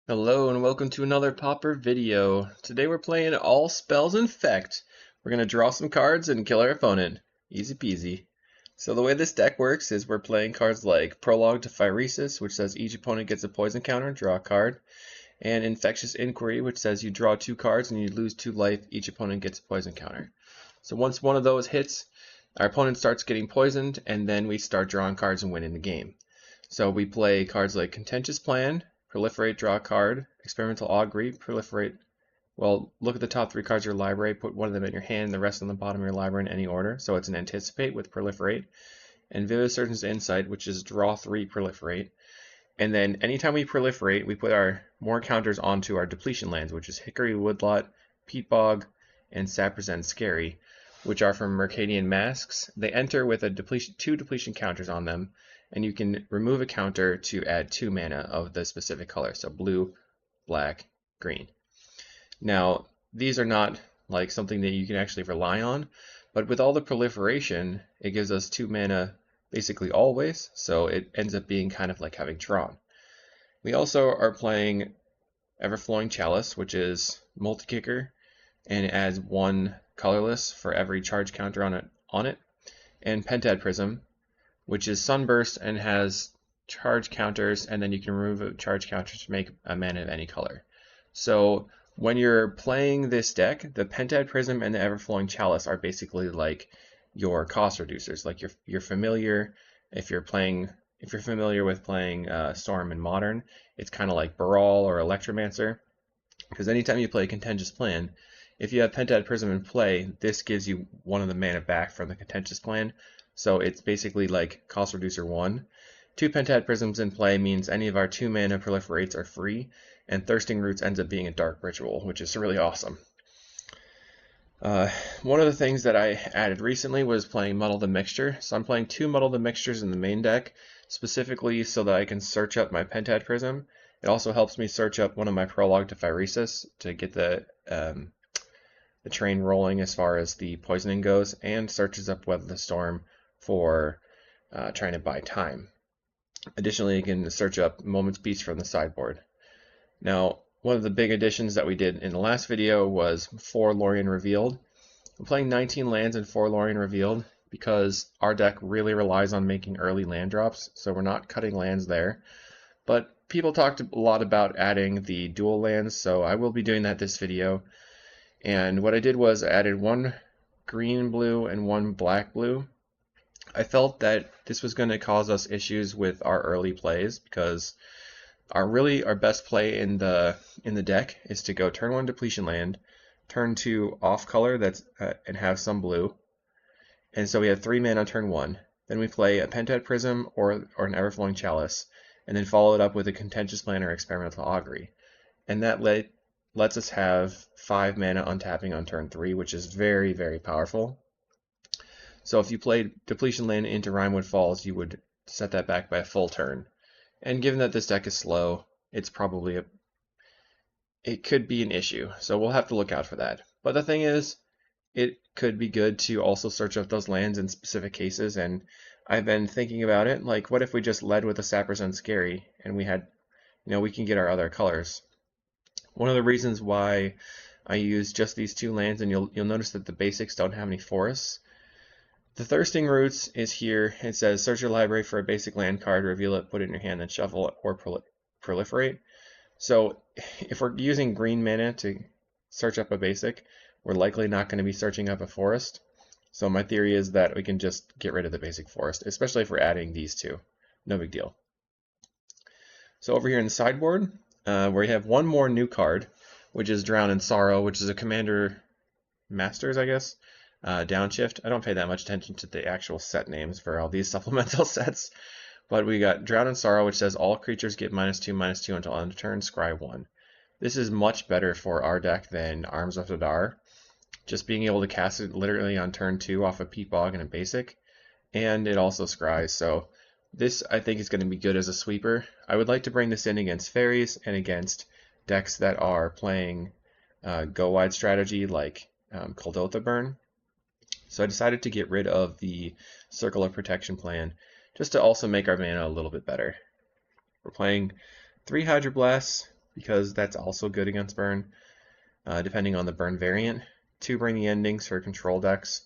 Hello and welcome to another Pauper video. Today we're playing All Spells Infect. We're going to draw some cards and kill our opponent. Easy peasy. So the way this deck works is we're playing cards like Prologue to Phyresis, which says each opponent gets a poison counter, draw a card, and Infectious Inquiry, which says you draw 2 cards and you lose 2 life, each opponent gets a poison counter. So once one of those hits, our opponent starts getting poisoned, and then we start drawing cards and winning the game. So we play cards like Contentious Plan, Proliferate, draw a card, Experimental Augury, Proliferate. Well, look at the top 3 cards of your library, put one of them in your hand, and the rest on the bottom of your library in any order. So it's an Anticipate with Proliferate. And Vivid Surgeon's Insight, which is draw 3, Proliferate. And then anytime we proliferate, we put our more counters onto our depletion lands, which is Hickory Woodlot, Peat Bog, and Sapro's End Scary, which are from Mercadian Masks. They enter with a 2 depletion counters on them, and you can remove a counter to add 2 mana of the specific color, so blue, black, green. Now, these are not like something that you can actually rely on, but with all the proliferation, it gives us 2 mana basically always, so it ends up being kind of like having Tron. We also are playing Everflowing Chalice, which is multi-kicker, and it adds 1 colorless for every charge counter on it, and Pentad Prism, which is Sunburst and has charge counters, and then you can remove a charge counter to make a mana of any color. So when you're playing this deck, the Pentad Prism and the Everflowing Chalice are basically like your cost reducers. Like you're familiar, if you're familiar with playing Storm in Modern, it's kind of like Baral or Electromancer, because anytime you play a Contentious Plan, if you have Pentad Prism in play, this gives you 1 of the mana back from the Contentious Plan. So it's basically like cost reducer 1. 2 Pentad Prisms in play means any of our 2 mana proliferates are free, and Thirsting Roots ends up being a dark ritual, which is really awesome. One of the things that I added recently was playing Muddle the Mixture. So I'm playing 2 Muddle the Mixtures in the main deck, specifically so that I can search up my Pentad Prism. It also helps me search up one of my Prologue to Phyresis to get the train rolling as far as the poisoning goes, and searches up Weather the Storm for trying to buy time. Additionally, you can search up Moment's Peace from the sideboard. Now, one of the big additions that we did in the last video was 4 Lorien Revealed. I'm playing 19 lands and 4 Lorien Revealed because our deck really relies on making early land drops, so we're not cutting lands there. But people talked a lot about adding the dual lands, so I will be doing that this video. And what I did was I added 1 green-blue and 1 black-blue. I felt that this was going to cause us issues with our early plays because our best play in the deck is to go turn 1 depletion land, turn 2 off color and have some blue, and so we have 3 mana on turn 1. Then we play a Pentad Prism or an Everflowing Chalice, and then follow it up with a Contentious Plan or Experimental Augury, and that lets us have 5 mana untapping on turn 3, which is very, very powerful. So if you played Depletion Land into Rimewood Falls, you would set that back by a full turn. And given that this deck is slow, it could be an issue. So we'll have to look out for that. But the thing is, it could be good to also search up those lands in specific cases. And I've been thinking about it, like what if we just led with a Sapro's End Scary and we had, we can get our other colors. One of the reasons why I use just these 2 lands, and you'll notice that the basics don't have any forests. The Thirsting Roots is here. It says search your library for a basic land card, reveal it, put it in your hand, then shuffle it or proliferate. So if we're using green mana to search up a basic, we're likely not going to be searching up a forest. So my theory is that we can just get rid of the basic forest, especially if we're adding these 2. No big deal. So over here in the sideboard, we have 1 more new card, which is Drown in Sorrow, which is a Commander Masters, I guess. Downshift. I don't pay that much attention to the actual set names for all these supplemental sets, but we got Drown in Sorrow, which says all creatures get -2/-2 until end of turn, scry 1. This is much better for our deck than Arms of Hadar. Just being able to cast it literally on turn 2 off a Peat Bog and a basic, and it also scries, so this I think is going to be good as a sweeper. I would like to bring this in against fairies and against decks that are playing go wide strategy like Kuldotha Burn. So I decided to get rid of the Circle of Protection plan just to also make our mana a little bit better. We're playing 3 Hydroblasts, because that's also good against burn, depending on the burn variant. 2 Bring the Endings for control decks.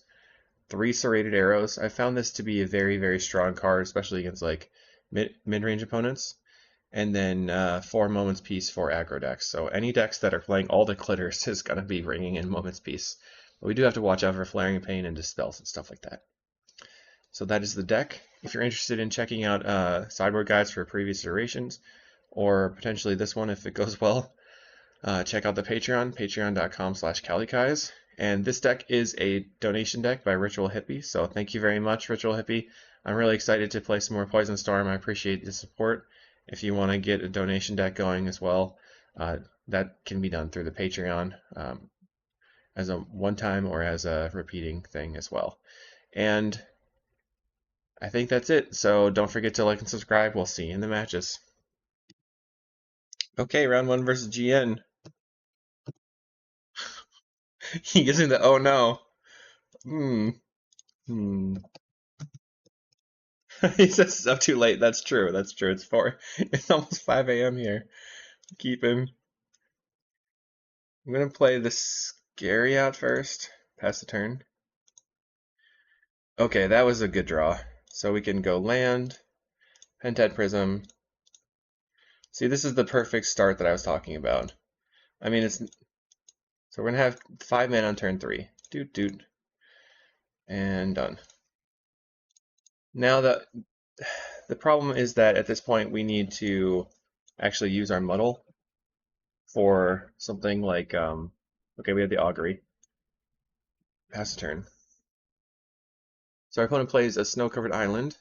3 Serrated Arrows. I found this to be a very, very strong card, especially against like mid-range opponents. And then 4 Moment's Peace for aggro decks. So any decks that are playing all the clitters is going to be bringing in Moment's Peace. But we do have to watch out for Flaring Pain and Dispels and stuff like that. So that is the deck. If you're interested in checking out sideboard guides for previous iterations, or potentially this one if it goes well, check out the Patreon, patreon.com/calicais. And this deck is a donation deck by Ritual Hippie, so thank you very much, Ritual Hippie. I'm really excited to play some more Poison Storm. I appreciate the support. If you want to get a donation deck going as well, that can be done through the Patreon as a one-time or as a repeating thing as well. And I think that's it, so don't forget to like and subscribe. We'll see you in the matches. Okay, round 1 versus GN. He gives me the oh no. He says it's up too late. That's true. That's true. It's 4. It's almost 5 a.m. here. Keep him. I'm gonna play the Scary out first. Pass the turn. Okay, that was a good draw. So we can go land, Pentad Prism. See, this is the perfect start that I was talking about. I mean, it's so we're gonna have 5 mana on turn 3. Doot doot. And done. Now the problem is that at this point we need to actually use our muddle for something like okay, we have the augury. Pass the turn. So our opponent plays a snow-covered island.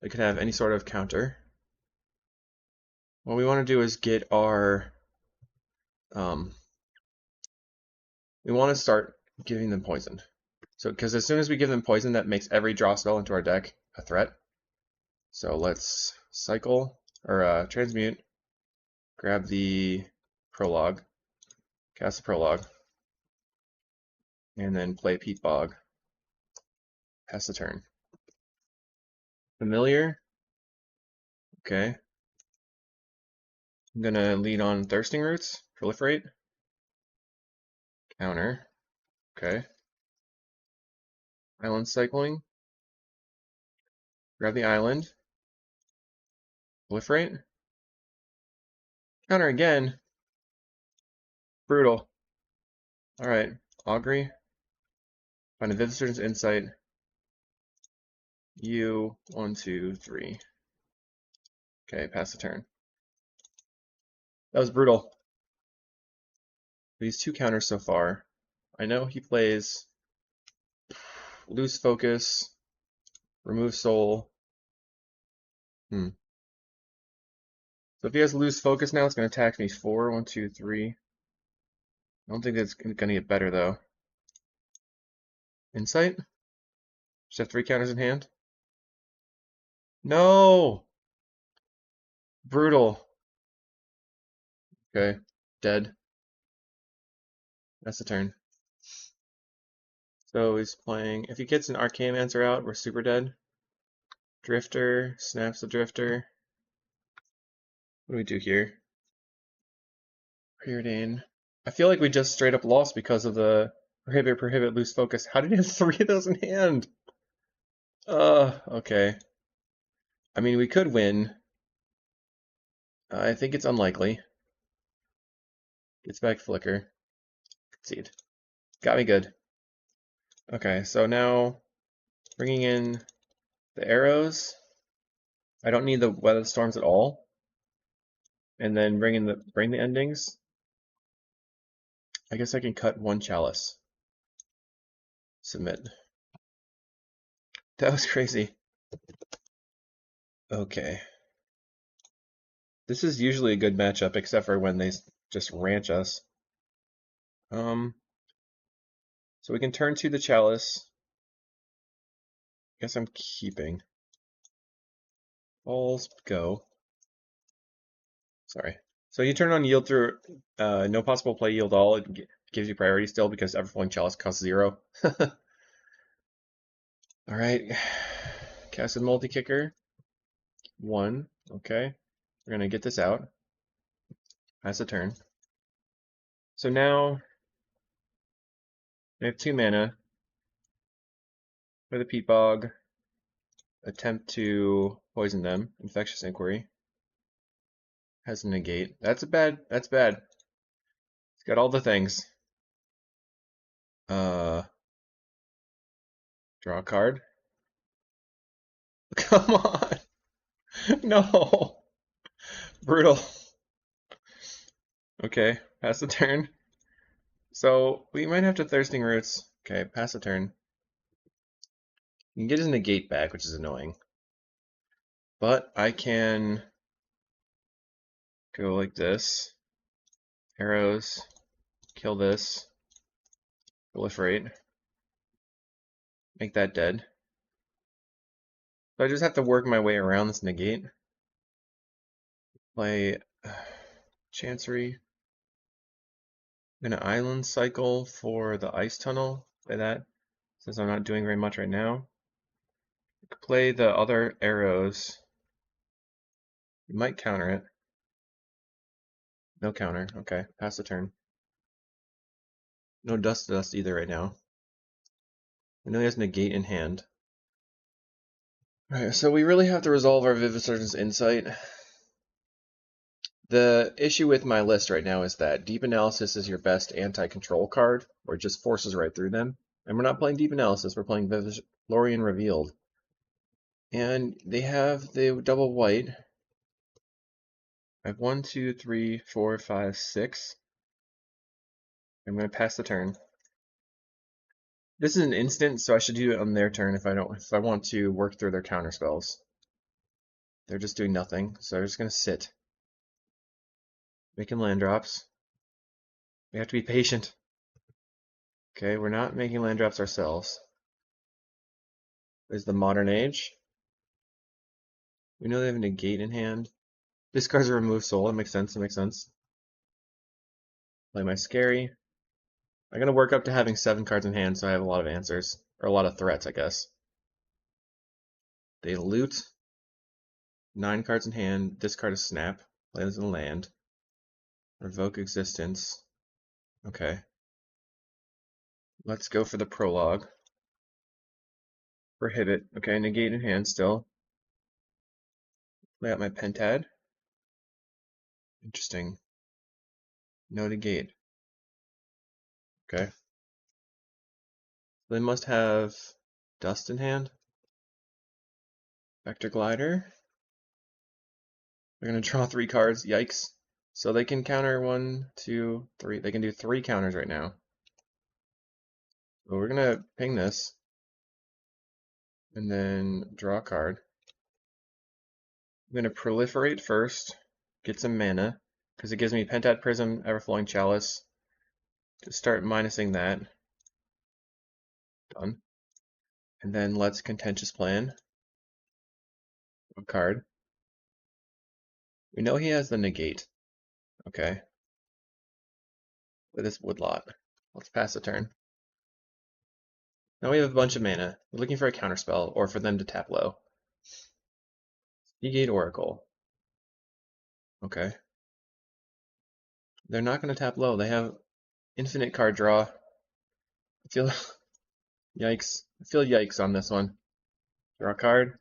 It could have any sort of counter. What we want to do is get our we want to start giving them poison. So because as soon as we give them poison, that makes every draw spell into our deck a threat. So let's cycle or transmute, grab the prologue, cast the prologue, and then play Peat Bog. Pass the turn. Familiar. Okay. I'm gonna lead on Thirsting Roots, Proliferate. Counter. Okay. Island cycling. Grab the island. Proliferate. Counter again. Brutal. Alright. Augury. Find a Vivid Surgeon's Insight. You 1, 2, 3. Okay, pass the turn. That was brutal. These 2 counters so far. I know he plays Lose Focus, Remove Soul. So if he has Lose Focus now, it's going to attack me 4, 1, 2, 3. I don't think that's going to get better though. Insight? Just have 3 counters in hand? No! Brutal. Okay, dead. That's the turn. So he's playing, if he gets an Archaeomancer out, we're super dead. Drifter, snaps the Drifter. What do we do here? Preordain. I feel like we just straight up lost because of the prohibit, lose focus. How did he have 3 of those in hand? Okay. I mean, we could win. I think it's unlikely. Gets back Flicker. Concede. Got me good. Okay, so now bringing in the arrows. I don't need the Weather Storms at all. And then bring the endings. I guess I can cut 1 Chalice. Submit. That was crazy. Okay. This is usually a good matchup, except for when they just ranch us. So we can turn to the Chalice. Guess I'm keeping. Balls go. Sorry. So you turn on yield through no possible play yield all. It gives you priority still because Everflowing Chalice costs 0. Alright. Casted Multi-Kicker. 1. Okay. We're going to get this out. Pass a turn. So now I have 2 mana. Play the Peat Bog. Attempt to poison them. Infectious Inquiry. Has a negate. That's bad. It's got all the things. Draw a card. Come on. No. Brutal. Okay, pass the turn. So we might have to Thirsting Roots. Okay, pass the turn. You can get his negate back, which is annoying. But I can go like this. Arrows. Kill this. Proliferate. Make that dead. So I just have to work my way around this negate. Play Chancery. I'm gonna Island Cycle for the Ice Tunnel. Play that, since I'm not doing very much right now. Play the other arrows. You might counter it. No counter. Okay, pass the turn. No dust either right now. I know he has negate in hand. Alright, so we really have to resolve our Vivisection's Insight. The issue with my list right now is that Deep Analysis is your best anti-control card, where it just forces right through them. And we're not playing Deep Analysis, we're playing Lorien Revealed. And they have the double white. I have 1, 2, 3, 4, 5, 6. I'm going to pass the turn. This is an instant, so I should do it on their turn if I want to work through their counter spells. They're just doing nothing, so they're just going to sit. Making land drops. We have to be patient. Okay, we're not making land drops ourselves. There's the Modern Age. We know they have a negate in hand. Discards a remove soul. That makes sense. Play my Scary. I'm going to work up to having 7 cards in hand, so I have a lot of answers. Or a lot of threats, I guess. They loot. 9 cards in hand. Discard a Snap. Play this in land. Revoke Existence. Okay. Let's go for the prologue. Prohibit. Okay, negate in hand still. Lay out my Pentad. Interesting. No negate. Okay. They must have dust in hand. Vector Glider. They're going to draw 3 cards. Yikes. So they can counter 1, 2, 3. They can do 3 counters right now. So we're going to ping this. And then draw a card. I'm going to proliferate first. Get some mana. Because it gives me Pentad Prism, Everflowing Chalice. To start minusing that. Done. And then let's Contentious Plan. A card. We know he has the negate. Okay. With this Woodlot. Let's pass the turn. Now we have a bunch of mana. We're looking for a counterspell, or for them to tap low. Seagate Oracle. Okay. They're not going to tap low. They have infinite card draw. I feel yikes. I feel yikes on this one. Draw a card.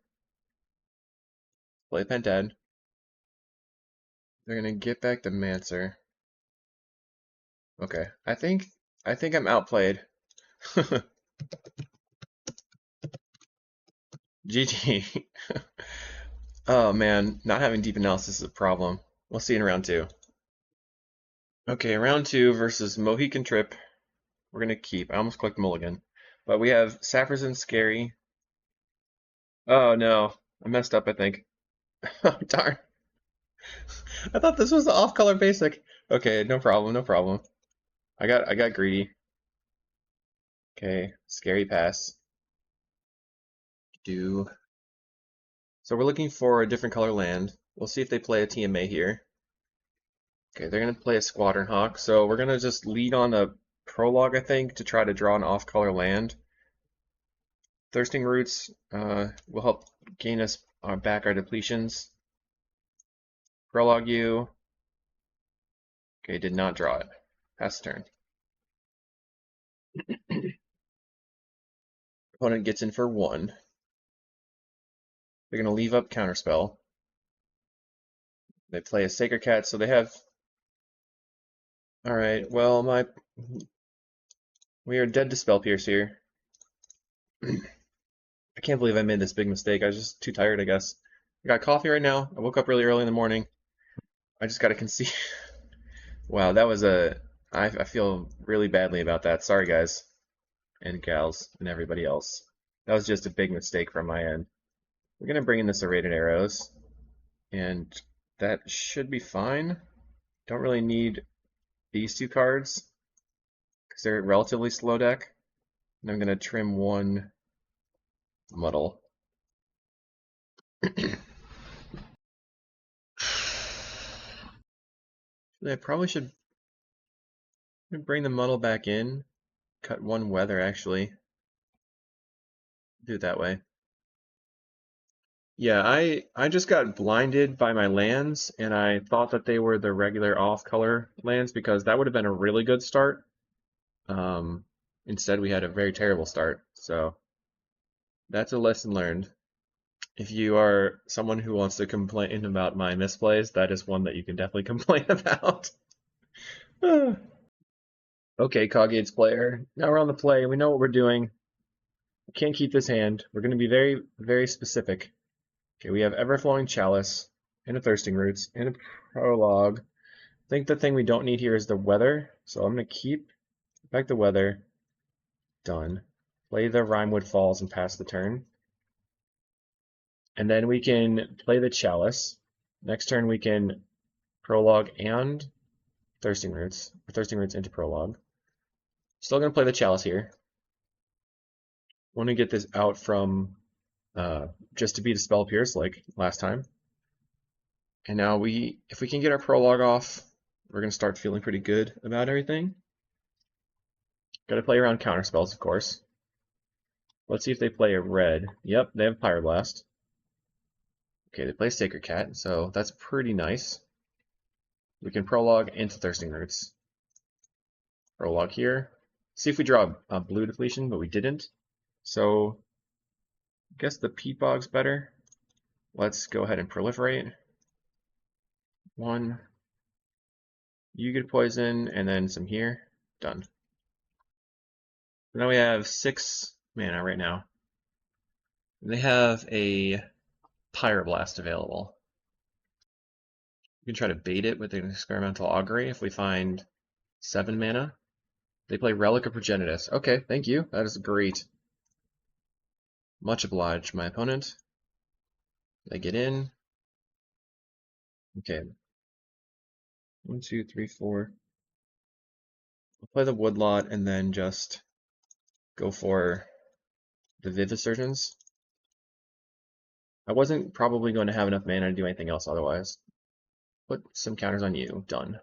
Play Pentad. They're going to get back the Mancer. Okay. I think I'm outplayed. GG. Oh man, not having deep analysis is a problem. We'll see in round 2. Okay, round 2 versus Mohican Trip. We're gonna keep. I almost clicked Mulligan. But we have Saffron Scary. Oh no, I messed up, I think. Oh, darn. I thought this was the off-color basic. Okay, no problem. I got greedy. Okay, Scary pass. So we're looking for a different color land. We'll see if they play a TMA here. Okay, they're gonna play a Squadron Hawk, so we're gonna just lead on a prologue, I think, to try to draw an off-color land. Thirsting Roots will help gain us back our depletions. Prologue you. Okay, did not draw it. Pass the turn. Opponent gets in for 1. They're going to leave up Counterspell. They play a Sacred Cat, so they have... Alright, well, we are dead to Spell Pierce here. I can't believe I made this big mistake. I was just too tired, I guess. I got coffee right now. I woke up really early in the morning. I just got to concede. Wow, that was I feel really badly about that. Sorry, guys and gals and everybody else. That was just a big mistake from my end. We're going to bring in the Serrated Arrows, and that should be fine. Don't really need these 2 cards because they're a relatively slow deck. And I'm going to trim 1 muddle. I probably should bring the muddle back in. Cut 1 weather, actually. Do it that way. Yeah, I just got blinded by my lands, and I thought that they were the regular off-color lands because that would have been a really good start. Instead, we had a very terrible start. So that's a lesson learned. If you are someone who wants to complain about my misplays, that is one that you can definitely complain about. Okay, CawGate's player. Now we're on the play. We know what we're doing. We can't keep this hand. We're going to be very, very specific. Okay, we have Everflowing Chalice, and a Thirsting Roots, and a Prologue. I think the thing we don't need here is the weather, so I'm going to keep back the weather. Done. Play the Rimewood Falls and pass the turn. And then we can play the Chalice. Next turn we can Prologue and Thirsting Roots, or Thirsting Roots into Prologue. Still going to play the Chalice here. Want to get this out from just to beat a Spell Pierce like last time. And now if we can get our Prologue off, we're going to start feeling pretty good about everything. Got to play around counterspells, of course. Let's see if they play a red. Yep, they have Pyroblast. Okay, they play Sacred Cat, so that's pretty nice. We can Prologue into Thirsting Roots. Prologue here. See if we draw a blue depletion, but we didn't. So, I guess the Peat Bog's better. Let's go ahead and Proliferate. 1. You get poison, and then some here. Done. Now we have 6 mana right now. They have a Pyroblast available. We can try to bait it with an Experimental Augury if we find 7 mana. They play Relic of Progenitus. Okay, thank you. That is great. Much obliged, my opponent. They get in. Okay. 1, 2, 3, 4. I'll play the Woodlot and then just go for the Vivisurgence. I wasn't probably going to have enough mana to do anything else otherwise. Put some counters on you. Done.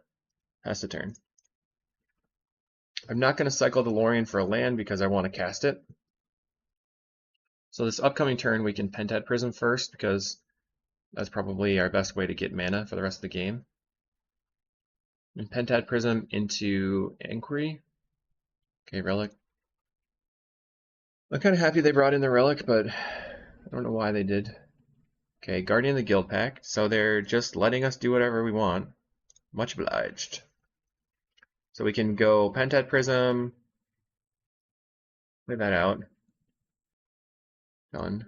Pass the turn. I'm not going to cycle the Lorien for a land because I want to cast it. So this upcoming turn we can Pentad Prism first because that's probably our best way to get mana for the rest of the game. And Pentad Prism into Inquiry. Okay, Relic. I'm kind of happy they brought in the Relic, but I don't know why they did. Okay, Guardian of the Guild Pact. So they're just letting us do whatever we want. Much obliged. So we can go Pentad Prism. Play that out. Done.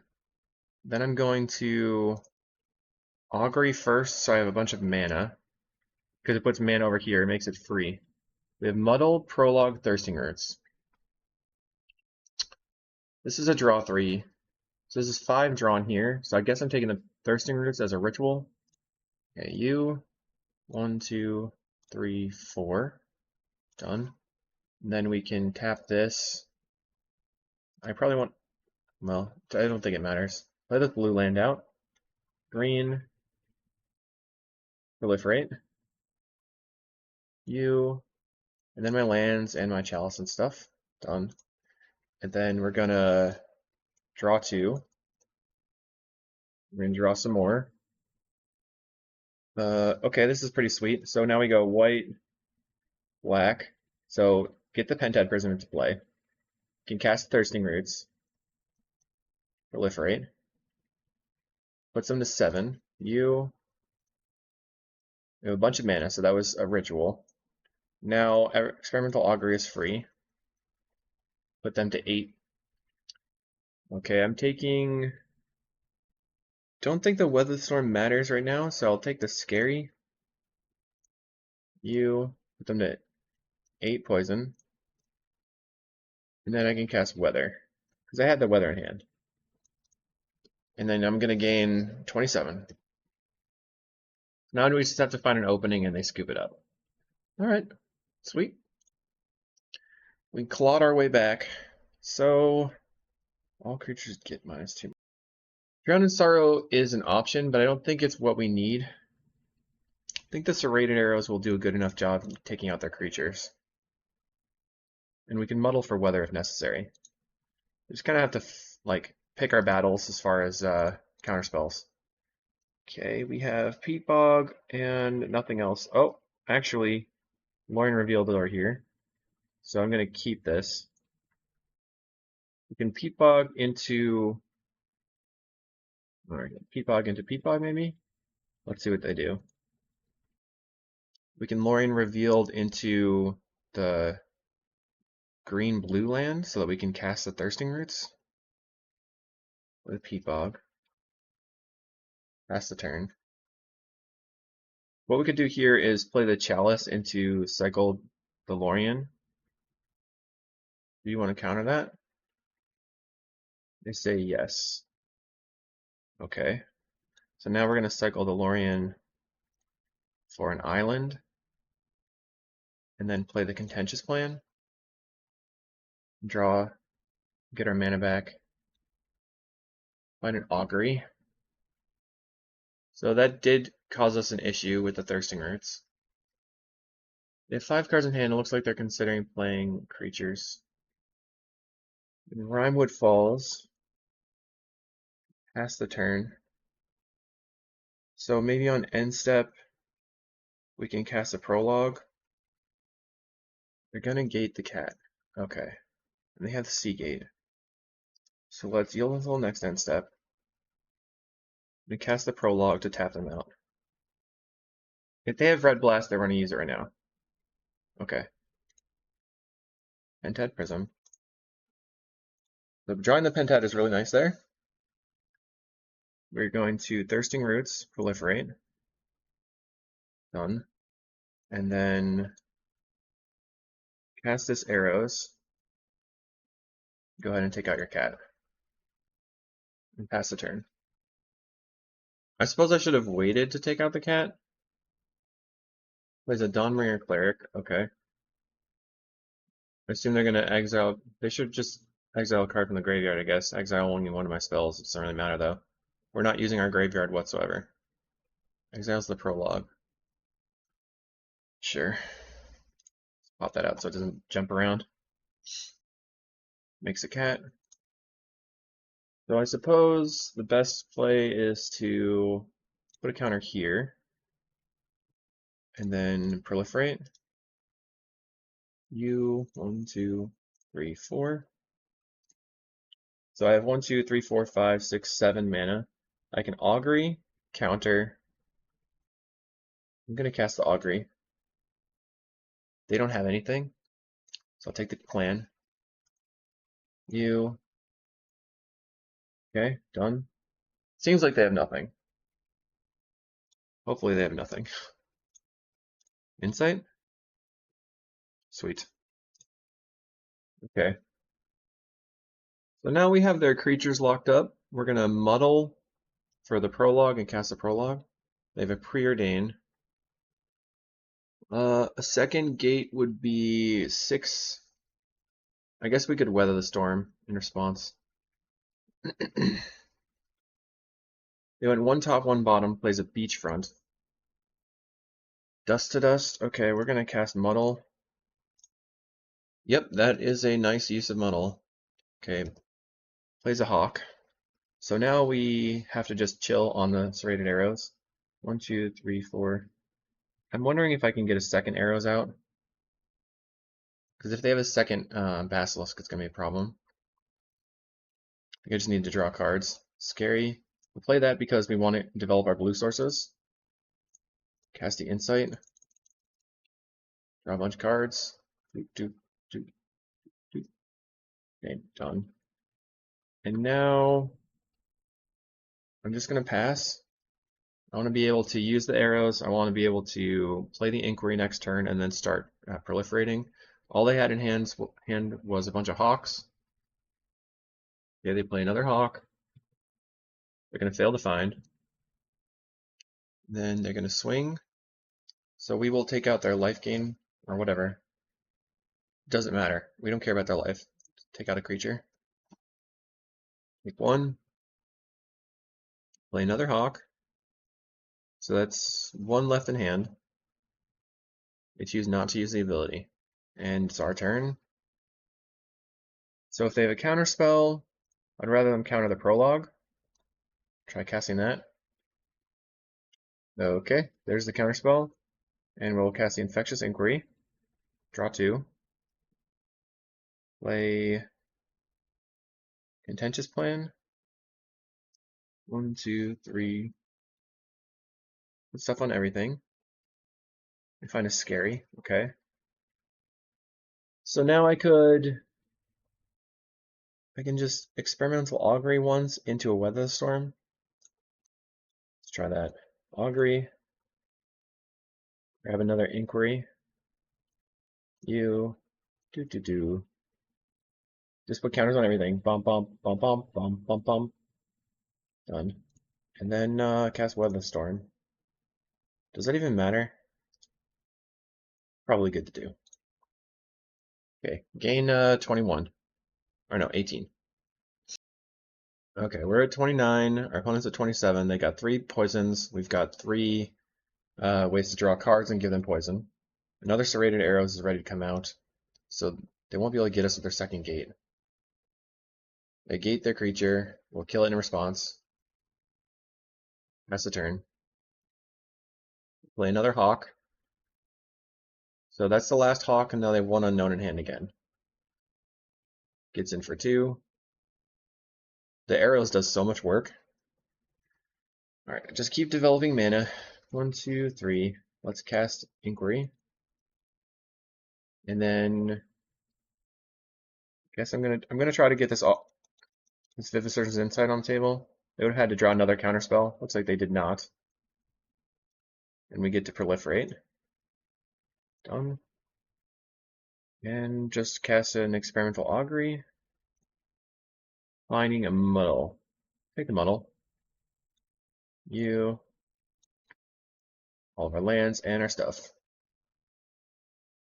Then I'm going to Augury first, so I have a bunch of mana. Because it puts mana over here, it makes it free. We have Muddle, Prologue, Thirsting Roots. This is a draw 3. So this is 5 drawn here. So I guess I'm taking the Thirsting Roots as a ritual. Okay, you. 1, 2, 3, 4. Done. And then we can tap this. I probably want... Well, I don't think it matters. Play this blue land out. Green. Proliferate. You. And then my lands and my chalice and stuff. Done. And then we're gonna draw 2. We're gonna draw some more. Okay, this is pretty sweet. So now we go white, black. So get the Pentad Prism into play. You can cast Thirsting Roots. Proliferate. Puts them to 7. You have a bunch of mana, so that was a ritual. Now Experimental Augury is free. Put them to 8. Okay, I'm taking... Don't think the Weather Storm matters right now, so I'll take the Scary. You put them to 8 poison. And then I can cast Weather, because I had the Weather in hand. And then I'm going to gain 27. Now we just have to find an opening and they scoop it up. Alright, sweet. We clawed our way back. So, all creatures get -2. Drown in Sorrow is an option, but I don't think it's what we need. I think the Serrated Arrows will do a good enough job taking out their creatures. And we can muddle for Weather if necessary. We just kind of have to pick our battles as far as counterspells. Okay, we have Peat Bog and nothing else. Oh, actually, Lorien Revealed over here. So I'm going to keep this. We can Peat Bog into... Alright, Peat Bog into Peat Bog maybe? Let's see what they do. We can Lorien Revealed into the green-blue land so that we can cast the Thirsting Roots with Peat Bog. Pass the turn. What we could do here is play the Chalice into cycle the Lorien. Do you want to counter that? They say yes. Okay. So now we're going to cycle the Lorien for an island. And then play the Contentious Plan. Draw. Get our mana back. Find an Augury. So that did cause us an issue with the Thirsting Roots. They have 5 cards in hand. It looks like they're considering playing creatures. And Rimewood Falls. Pass the turn. So maybe on end step, we can cast a Prologue. They're gonna gate the cat. Okay. And they have the Sea Gate. So let's yield until next end step. We cast the Prologue to tap them out. If they have Red Blast, they're going to use it right now. Okay. Pentad Prism. So drawing the Pentad is really nice there. We're going to Thirsting Roots, Proliferate. Done. And then cast this Arrows. Go ahead and take out your cat. And pass the turn. I suppose I should have waited to take out the cat. Plays a Dawnbringer Cleric. Okay. I assume they're going to exile. They should just exile a card from the graveyard, I guess. Exile only one of my spells. It doesn't really matter, though. We're not using our graveyard whatsoever. Exiles the Prologue. Sure. Pop that out so it doesn't jump around. Makes a cat. So I suppose the best play is to put a counter here. And then Proliferate. 1, 2, 3, 4. So I have 1, 2, 3, 4, 5, 6, 7 mana. I can Augury, counter. I'm going to cast the Augury. They don't have anything, so I'll take the plan. Okay, done. Seems like they have nothing. Hopefully they have nothing. Insight? Sweet. Okay. So now we have their creatures locked up. We're going to muddle for the Prologue and cast a Prologue. They have a Preordain. A second gate would be 6. I guess we could Weather the Storm in response. They went 1 top, 1 bottom, plays a Beachfront. Dust to Dust. Okay, we're going to cast Muddle. Yep, that is a nice use of Muddle. Okay, plays a Hawk. So now we have to just chill on the Serrated Arrows. 1, 2, 3, 4. I'm wondering if I can get a second Arrows out. Because if they have a second Basilisk, it's going to be a problem. I think I just need to draw cards. Scary. We'll play that because we want to develop our blue sources. Cast the Insight. Draw a bunch of cards. Okay, done. And now I'm just going to pass. I want to be able to use the arrows. I want to be able to play the Inquiry next turn and then start proliferating. All they had in hand was a bunch of hawks. Yeah, they play another hawk. They're going to fail to find. Then they're going to swing. So we will take out their life gain or whatever. Doesn't matter. We don't care about their life. Take out a creature. Take one. Play another hawk. So that's one left in hand. They choose not to use the ability. And it's our turn. So if they have a counter spell, I'd rather them counter the prologue. Try casting that. Okay, there's the counter spell. And we'll cast the Infectious Inquiry. Draw two. Play Contentious Plan. 1, 2, 3. Put stuff on everything. I find a Scary. Okay. So now I can just Experimental Augury once into a Weather Storm. Let's try that. Augury. Grab another Inquiry. You. Just put counters on everything. Bump, bump, bump, bump, bump, bump, bump. Done. And then cast Weather Storm. Does that even matter? Probably good to do. Okay, gain 21. Or no, 18. Okay, we're at 29. Our opponent's at 27. They got 3 poisons. We've got 3 ways to draw cards and give them poison. Another Serrated Arrows is ready to come out. So they won't be able to get us with their second gate. They gate their creature. We'll kill it in response. That's the turn. Play another hawk. So that's the last hawk, and now they have 1 unknown in hand again. Gets in for 2. The arrows does so much work. Alright, just keep developing mana. 1, 2, 3. Let's cast Inquiry. And then I guess I'm gonna try to get this Viviser's Insight on the table. They would have had to draw another counterspell. Looks like they did not. And we get to proliferate. Done. And just cast an Experimental Augury. Finding a muddle. Take the muddle. You. All of our lands and our stuff.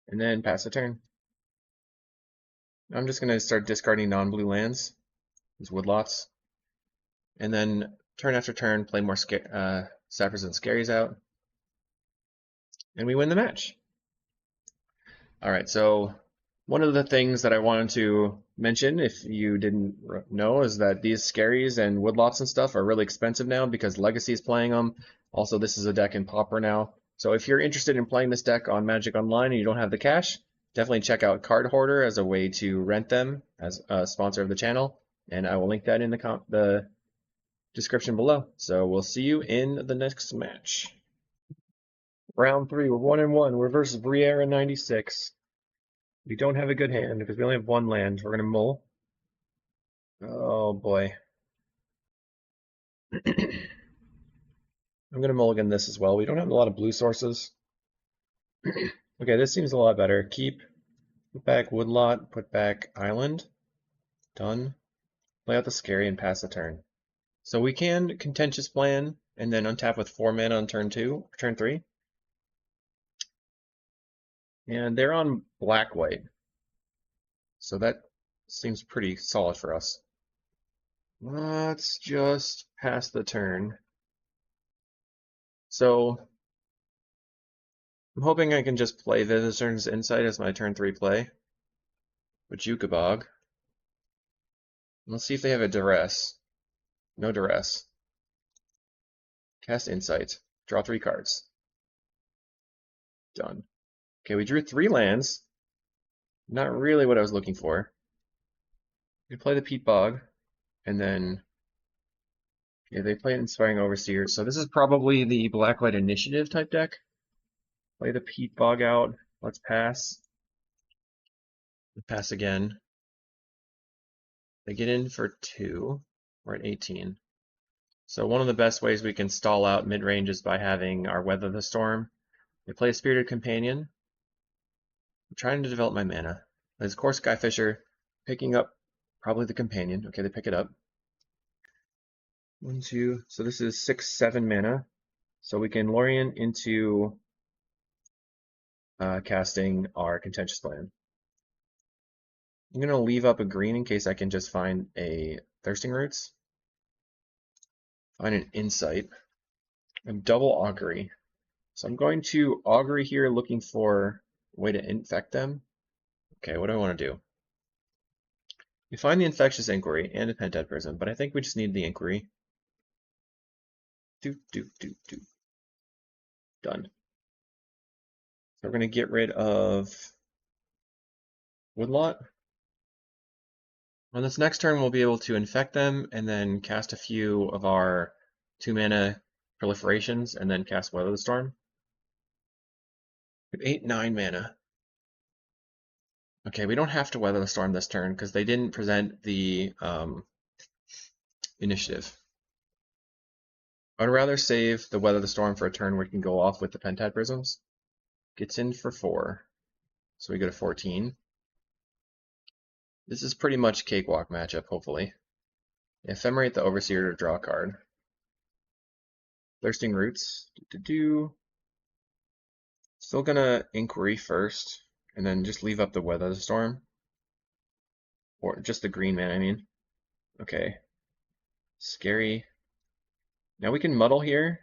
And then pass the turn. I'm just going to start discarding non-blue lands. These woodlots. And then turn after turn, play more Sappers and Scaries out. And we win the match. Alright, so one of the things that I wanted to mention, if you didn't know, is that these Scaries and woodlots and stuff are really expensive now because Legacy is playing them. Also, this is a deck in Pauper now. So if you're interested in playing this deck on Magic Online and you don't have the cash, definitely check out Card Hoarder as a way to rent them as a sponsor of the channel. And I will link that in the description below. So we'll see you in the next match. Round 3, we're 1-1. We're versus Briere in 96. We don't have a good hand because we only have 1 land. We're going to mull. Oh boy. I'm going to mulligan this as well. We don't have a lot of blue sources. Okay, this seems a lot better. Keep, put back Woodlot, put back Island. Done. Play out the Scary and pass the turn. So we can Contentious Plan and then untap with 4 mana on turn 3. And they're on black-white. So that seems pretty solid for us. Let's just pass the turn. So I'm hoping I can just play Viviser's Insight as my turn 3 play. With Jukabog. Let's see if they have a Duress. No Duress. Cast Insight. Draw 3 cards. Done. Okay, we drew 3 lands. Not really what I was looking for. You play the Peat Bog, and then yeah, they play Inspiring Overseer. So this is probably the Black-White Initiative type deck. Play the Peat Bog out. Let's pass. Pass again. They get in for 2. We're at 18. So one of the best ways we can stall out mid-range is by having our Weather the Storm. They play a Spirited Companion. I'm trying to develop my mana. There's Core Skyfisher, picking up probably the Companion. Okay, they pick it up. 1, 2. So this is 6, 7 mana. So we can Lorien into casting our Contentious Plan. I'm going to leave up a green in case I can just find a Thirsting Roots. Find an Insight. And double Augury. So I'm going to Augury here looking for a way to infect them. Okay, what do I want to do? We find the Infectious Inquiry and a Pentad Prism, but I think we just need the Inquiry. Done. So we're going to get rid of Woodlot. On this next turn, we'll be able to infect them and then cast a few of our 2-mana proliferations and then cast Weather the Storm. We have 8, 9 mana. Okay, we don't have to Weather the Storm this turn because they didn't present the initiative. I'd rather save the Weather the Storm for a turn where we can go off with the Pentad Prisms. Gets in for 4, so we go to 14. This is pretty much cakewalk matchup, hopefully. Ephemerate the Overseer to draw a card. Thirsting Roots. Still gonna Inquiry first, and then just leave up the Weather the Storm. Or just the green man, I mean. Okay. Scary. Now we can muddle here.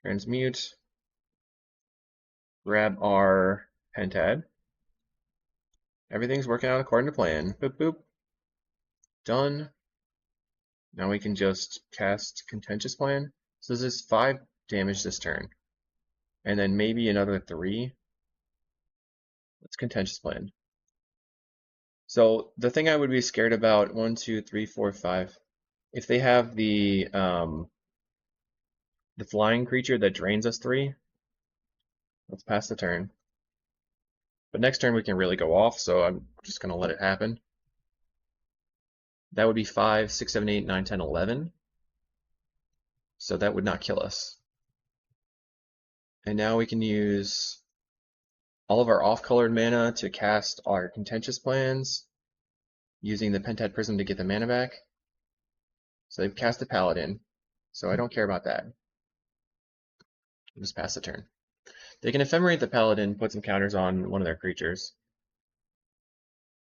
Transmute. Grab our Pentad. Everything's working out according to plan. Boop boop. Done. Now we can just cast Contentious Plan. So this is 5 damage this turn. And then maybe another 3. Let's Contentious Plan. So the thing I would be scared about, 1, 2, 3, 4, 5. If they have the flying creature that drains us 3, let's pass the turn. But next turn we can really go off, so I'm just going to let it happen. That would be 5, 6, 7, 8, 9, 10, 11. So that would not kill us. And now we can use all of our off-colored mana to cast our Contentious Plans, using the Pentad Prism to get the mana back. So they've cast the Paladin, so I don't care about that. I'll just pass the turn. They can Ephemerate the Paladin, put some counters on one of their creatures.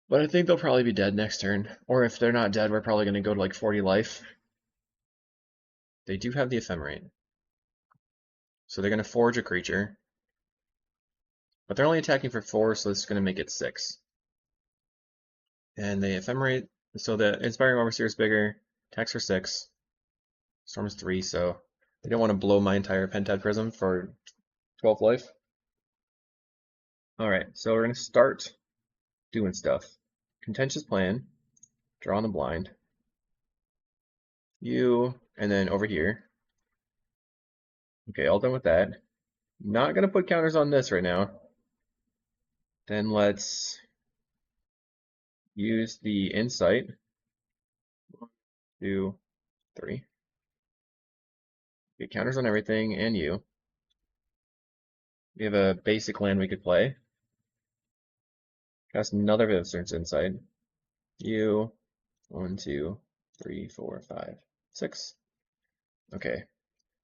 But I think they'll probably be dead next turn. Or if they're not dead, we're probably going to go to like 40 life. They do have the Ephemerate. So they're going to forge a creature. But they're only attacking for 4, so this is going to make it 6. And they Ephemerate, so the Inspiring Overseer is bigger, attacks for 6. Storm is 3, so they don't want to blow my entire Pentad Prism for 12 life. Alright, so we're going to start doing stuff. Contentious Plan, draw on the blind. You, and then over here. Okay, all done with that. Not going to put counters on this right now. Then let's use the Insight. 1, 2, 3. Get counters on everything, and you. We have a basic land we could play. Cast another Visitor's Insight. You. 1, 2, 3, 4, 5, 6. Okay.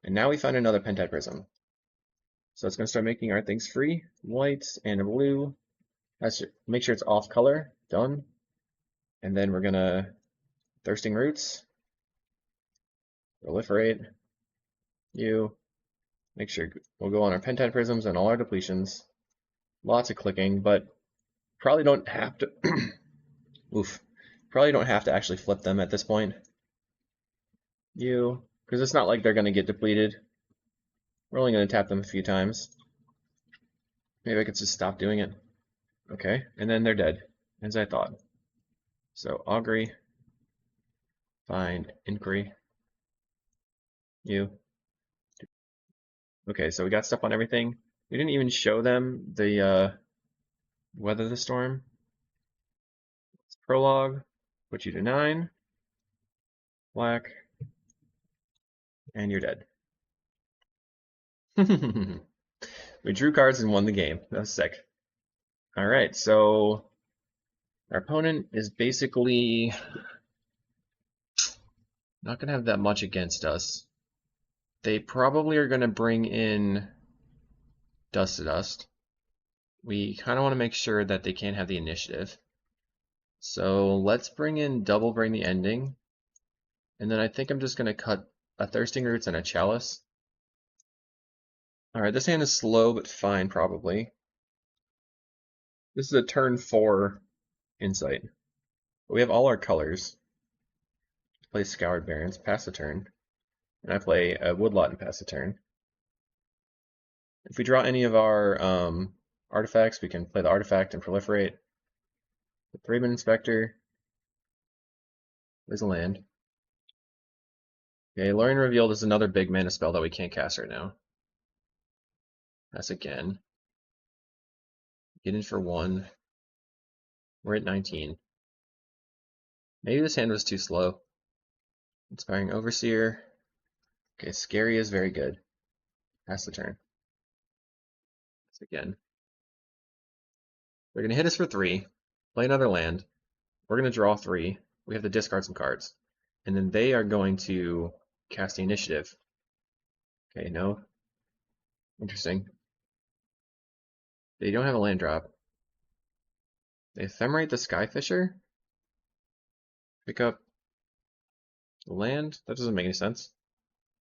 And now we find another Pentad Prism. So it's going to start making our things free. White and a blue. Make sure it's off color. Done. And then we're going to Thirsting Roots. Proliferate. You. Make sure we'll go on our Pentad Prisms and all our depletions. Lots of clicking, but probably don't have to oof. Probably don't have to actually flip them at this point. You, because it's not like they're going to get depleted. We're only going to tap them a few times. Maybe I could just stop doing it. Okay, and then they're dead, as I thought. So Augury, find, inquiry, you. Okay, so we got stuff on everything. We didn't even show them the weather the storm. It's prologue, put you to 9, black, and you're dead. We drew cards and won the game. That was sick. Alright, so our opponent is basically not going to have that much against us. They probably are going to bring in Dust to Dust. We kind of want to make sure that they can't have the initiative. So let's bring in Double Bring the Ending. And then I think I'm just going to cut a Thirsting Roots and a Chalice. Alright, this hand is slow but fine probably. This is a turn 4 Insight. But we have all our colors. Play Scoured Barrens, pass the turn. And I play a Woodlot and pass the turn. If we draw any of our artifacts, we can play the artifact and proliferate. The Thraben Inspector. There's a land. Okay, Lorien Revealed is another big mana spell that we can't cast right now. Pass again. Get in for 1. We're at 19. Maybe this hand was too slow. Inspiring Overseer. Okay, Scary is very good. Pass the turn. Pass again. They're going to hit us for 3. Play another land. We're going to draw 3. We have to discard some cards. And then they are going to cast the initiative. Okay, no. Interesting. They don't have a land drop. They Ephemerate the Skyfisher? Pick up the land? That doesn't make any sense.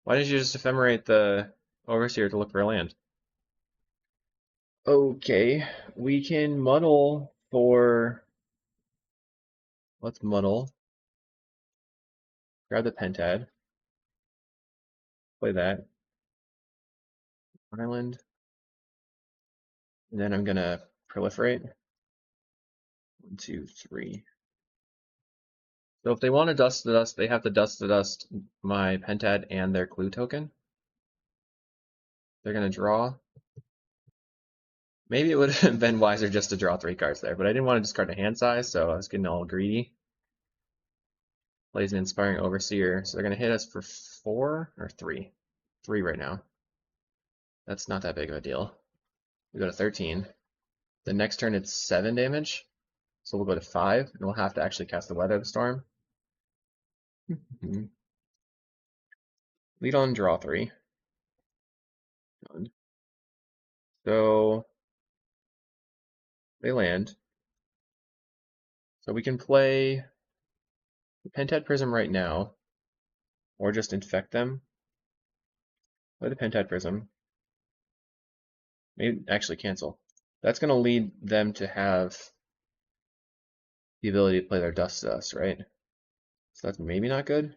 Why didn't you just Ephemerate the Overseer to look for a land? Okay, we can muddle for... Let's muddle. Grab the Pentad. Play that. Island. And then I'm gonna proliferate. 1, 2, 3. So if they want to Dust to Dust, they have to Dust to Dust my Pentad and their Clue token. They're gonna draw. Maybe it would have been wiser just to draw 3 cards there, but I didn't want to discard a hand size, so I was getting all greedy. Plays an Inspiring Overseer, so they're gonna hit us for 4 or 3. 3 right now. That's not that big of a deal. We go to 13. The next turn it's 7 damage. So we'll go to 5, and we'll have to actually cast the Weather the Storm. Lead on, draw 3. Done. So they land. So we can play the Pentad Prism right now, or just infect them. Play the Pentad Prism. Maybe actually cancel. That's going to lead them to have the ability to play their Dust to Dust, right? So that's maybe not good. I'm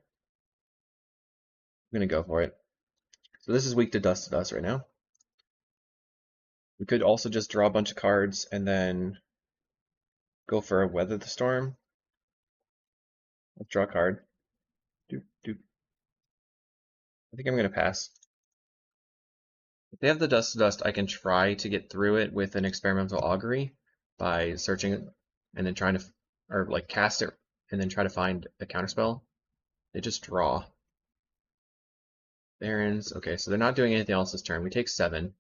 going to go for it. So this is weak to Dust right now. We could also just draw a bunch of cards and then go for a Weather the Storm. Let's draw a card. Doop, doop. I think I'm going to pass. If they have the Dust to Dust, I can try to get through it with an Experimental Augury by searching it and then trying to, or like cast it and then try to find a counterspell. They just draw. Barrens. Okay, so they're not doing anything else this turn. We take 7,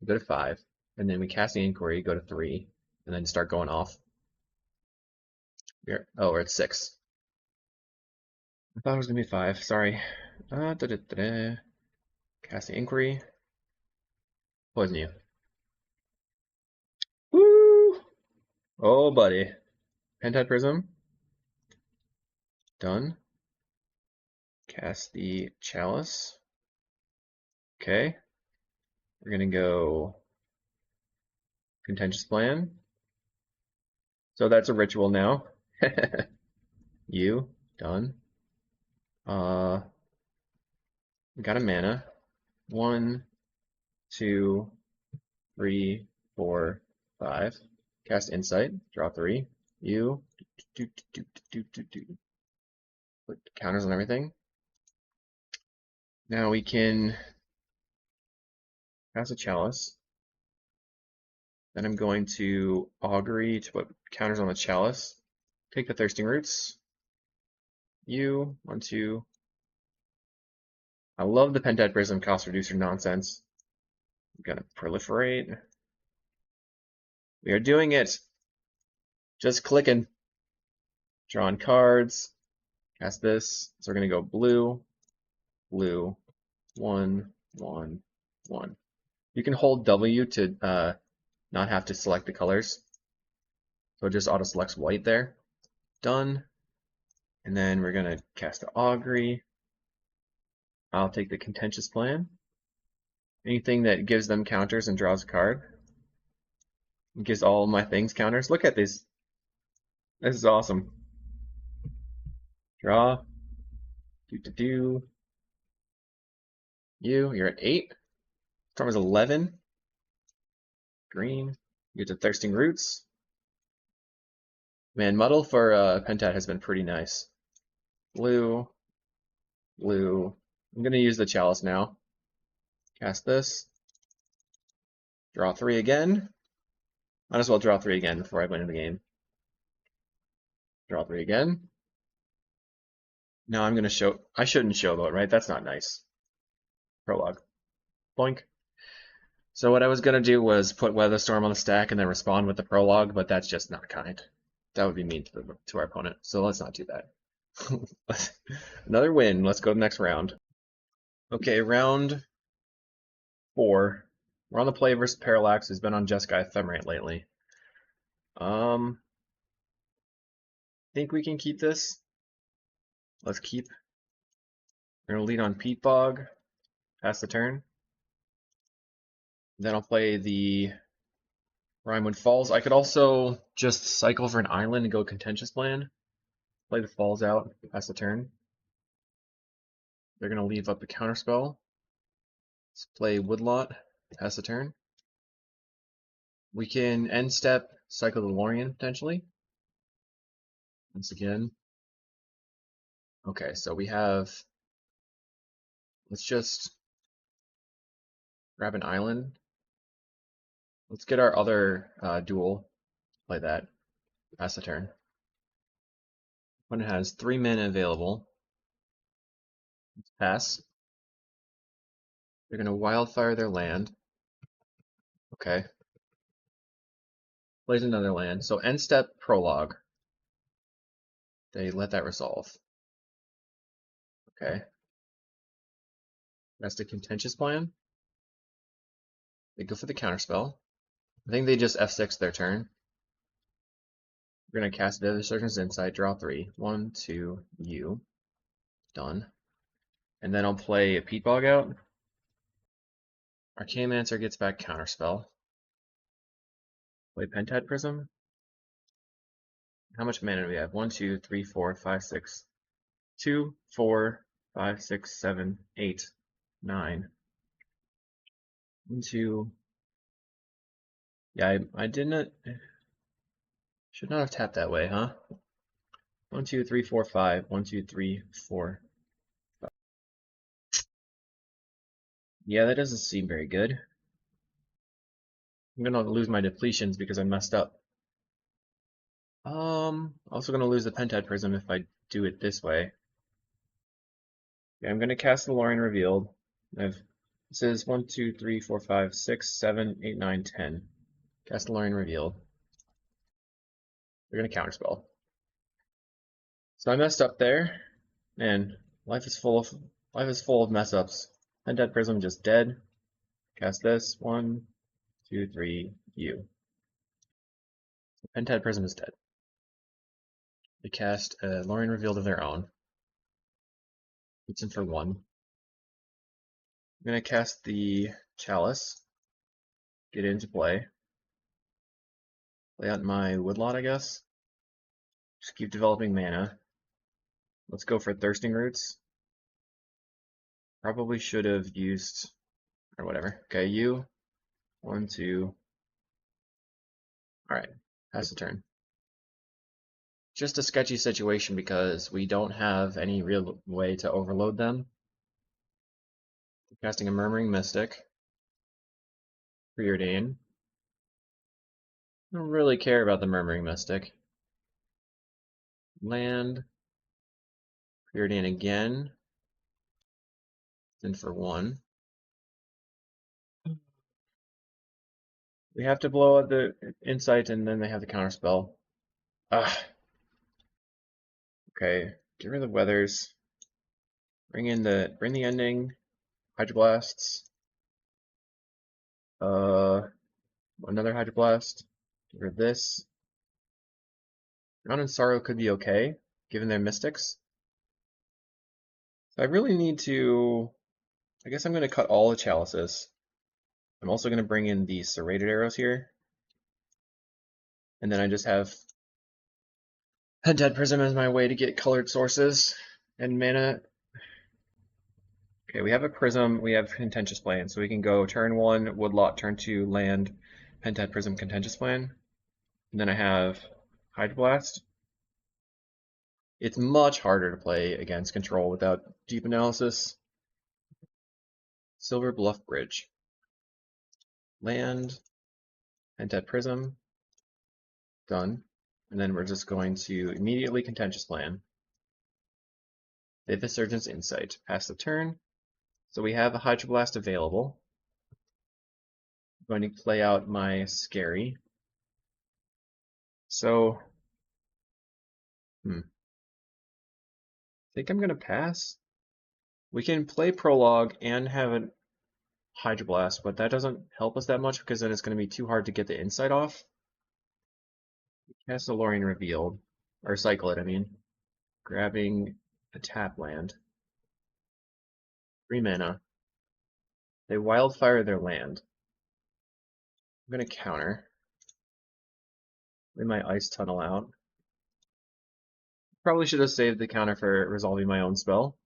we go to 5, and then we cast the Inquiry, go to 3, and then start going off. We're at 6. I thought it was going to be 5, sorry. Cast the Inquiry. Poison you. Woo! Oh, buddy. Pentad Prism. Done. Cast the Chalice. Okay. We're going to go Contentious Plan. So that's a ritual now. You. Done. We got a mana. 1, 2, 3, 4, 5. Cast Insight, draw 3. You put counters on everything. Now we can cast a Chalice. Then I'm going to Augury to put counters on the Chalice. Take the Thirsting Roots. You, 1, 2. I love the Pentad Prism cost reducer nonsense. I'm gonna proliferate. We are doing it. Just clicking. Drawing cards. Cast this. So we're gonna go blue, blue, 1, 1, 1. You can hold W to not have to select the colors. So it just auto selects white there. Done. And then we're gonna cast the Augury. I'll take the Contentious Plan. Anything that gives them counters and draws a card. It gives all of my things counters. Look at this. This is awesome. Draw. Do. You're at 8. Storm is 11. Green. You get the Thirsting Roots. Man, muddle for Pentad has been pretty nice. Blue. Blue. I'm going to use the Chalice now. Cast this. Draw 3 again. Might as well draw 3 again before I win the game. Draw 3 again. Now I'm going to show... I shouldn't showboat, right? That's not nice. Prologue. Boink. So what I was going to do was put Weather Storm on the stack and then respond with the prologue, but that's just not kind. That would be mean to our opponent, so let's not do that. Another win. Let's go to the next round. Okay, round 4. We're on the play versus Parallax, who's been on Jeskai Ephemerate lately. Think we can keep this. Let's keep. We're going to lead on Peat Bog. Pass the turn. Then I'll play the Rimewood Falls. I could also just cycle for an island and go Contentious Plan. Play the Falls out, pass the turn. They're going to leave up the counterspell. Let's play Woodlot, pass the turn. We can end step, cycle the Lorien potentially. Once again. Okay, so we have. Let's just grab an island. Let's get our other duel. Play that. Pass the turn. When it has 3 mana available. Let's pass. They're going to wildfire their land. Okay. Plays another land. So end step prologue. They let that resolve. Okay. That's the Contentious Plan. They go for the counterspell. I think they just F6 their turn. We're going to cast Vivid Surgeon's Insight, draw 3. 1, 2, U. Done. And then I'll play a Peat Bog out. Archaeomancer gets back counterspell. Play Pentad Prism. How much mana do we have? 1, 2, 3, 4, 5, 6. 2, 4, 5, 6, 7, 8, 9. 1, 2. Yeah, I didn't. Should not have tapped that way, huh? 1, 2, 3, 4, 5. 1, 2, 3, 4, 5. Yeah, that doesn't seem very good. I'm gonna lose my depletions because I messed up. Also gonna lose the Pentad Prism if I do it this way. Okay, I'm gonna cast the Lorien Revealed. This is 1, 2, 3, 4, 5, 6, 7, 8, 9, 10. Cast the Lorien Revealed. They're gonna counterspell. So I messed up there. Man, life is full of mess ups. Pentad Prism just dead. Cast this. 1, 2, 3, U. Pentad Prism is dead. They cast a Lorien Revealed of their own. It's in for 1. I'm gonna cast the Chalice. Get it into play. Play out my Woodlot, I guess. Just keep developing mana. Let's go for Thirsting Roots. Probably should have used, or whatever. Okay, you. 1, 2. Alright. Pass the turn. Just a sketchy situation because we don't have any real way to overload them. Casting a Murmuring Mystic. Preordain. I don't really care about the Murmuring Mystic. Land. Preordain again. Then for 1. We have to blow out the Insight and then they have the counterspell. Ah. Okay, get rid of the weathers. Bring the ending. Hydroblasts. Another Hydroblast. Get rid of this. Drown in Sorrow could be okay, given their mystics. So I really need to. I guess I'm going to cut all the chalices. I'm also going to bring in the serrated arrows here. And then I just have Pentad Prism as my way to get colored sources and mana. Okay, we have a Prism, we have Contentious Plan, so we can go turn 1, Woodlot, turn 2, land, Pentad Prism, Contentious Plan. And then I have Hydroblast. It's much harder to play against control without deep analysis. Silver Bluff Bridge. Land, Pentad Prism, done. And then we're just going to immediately Contentious Plan. Vivid Surgeon's Insight. Pass the turn. So we have a Hydroblast available. I'm going to play out my Scary. So, I think I'm going to pass. We can play Prologue and have a Hydroblast, but that doesn't help us that much because then it's going to be too hard to get the Insight off. Cast a Lorien Revealed. Or cycle it, I mean. Grabbing a tap land. 3 mana. They wildfire their land. I'm going to counter. Lay my Ice Tunnel out. Probably should have saved the counter for resolving my own spell.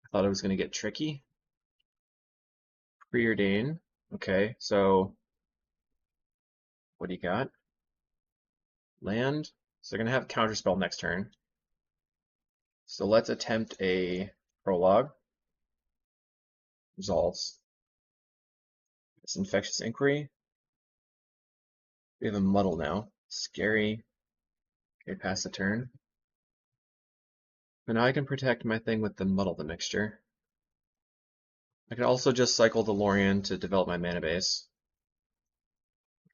I thought it was going to get tricky. Preordain. Okay, so what do you got? Land. So they're going to have counterspell next turn. So let's attempt a Prologue. Resolves. It's Infectious Inquiry. We have a Muddle now. Scary. Okay, pass the turn. But now I can protect my thing with the Muddle the Mixture. I can also just cycle the Lorien to develop my mana base.